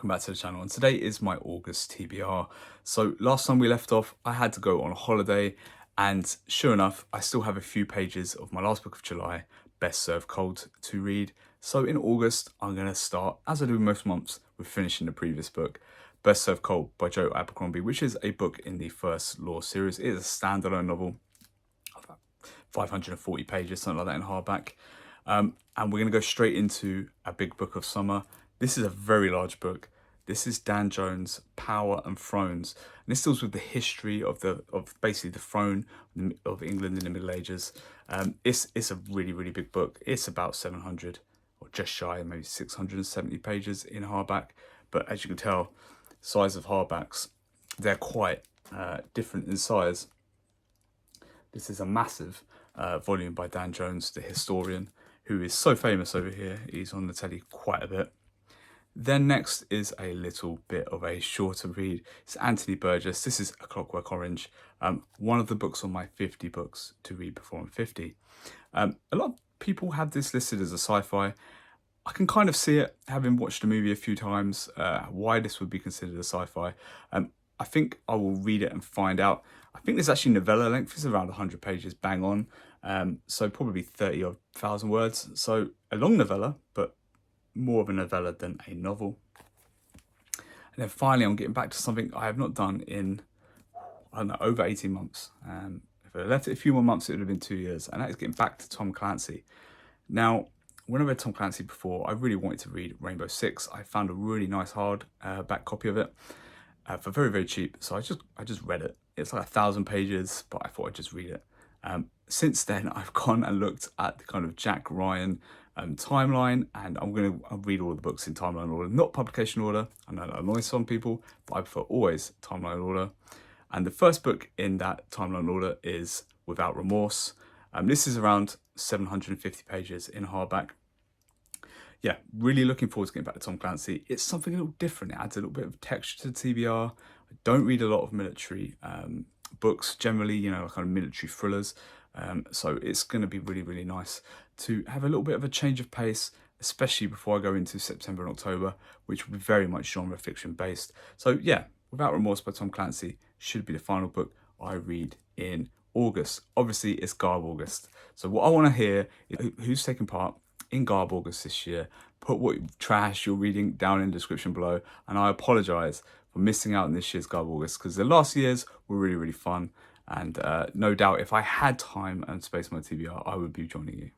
welcome back to the channel, and today is my August TBR. So last time we left off, I had to go on a holiday, and sure enough, I still have a few pages of my last book of July, Best Served Cold, to read. So in August, I'm going to start, as I do most months, with finishing the previous book, Best Served Cold by Joe Abercrombie, which is a book in the First Law series. It is a standalone novel, 540 pages, something like that in hardback. And we're going to go straight into a big book of summer. This is a very large book. This is Dan Jones' Power and Thrones. And this deals with the history of basically the throne of England in the Middle Ages. It's a really big book. It's about 700 or just shy of maybe 670 pages in hardback. But as you can tell, size of hardbacks, they're quite different in size. This is a massive volume by Dan Jones, the historian, who is so famous over here. He's on the telly quite a bit. Then next is a little bit of a shorter read. It's Anthony Burgess. This is A Clockwork Orange, one of the books on my 50 books to read before I'm 50. A lot of people have this listed as a sci-fi. I can kind of see it, having watched the movie a few times, why this would be considered a sci-fi. I think I will read it and find out. I think there's actually novella length. It's around 100 pages, bang on. So probably 30,000 words. So a long novella, but more of a novella than a novel. And then finally, I'm getting back to something I have not done in, I don't know, over 18 months. If I left it a few more months, it would have been 2 years. And that is getting back to Tom Clancy. Now, when I read Tom Clancy before, I really wanted to read Rainbow Six. I found a really nice hardback copy of it for very cheap. So I just read it. It's like 1,000 pages, but I thought I'd just read it. Since then, I've gone and looked at the kind of Jack Ryan timeline, and I'm going to read all the books in timeline order, not publication order. I know that annoys some people, but I prefer always timeline order. And the first book in that timeline order is Without Remorse. This is around 750 pages in hardback. Yeah, really looking forward to getting back to Tom Clancy. It's something a little different. It adds a little bit of texture to TBR. I don't read a lot of military books generally, you know, kind of military thrillers. So it's going to be really nice to have a little bit of a change of pace, especially before I go into September and October, which will be very much genre fiction based. So yeah, Without Remorse by Tom Clancy should be the final book I read in August. Obviously, it's Garb August. So what I want to hear is who's taking part in Garb August this year. Put what trash you're reading down in the description below. And I apologise for missing out on this year's Garb August, because the last years were really fun. And no doubt if I had time and space on my TBR, I would be joining you.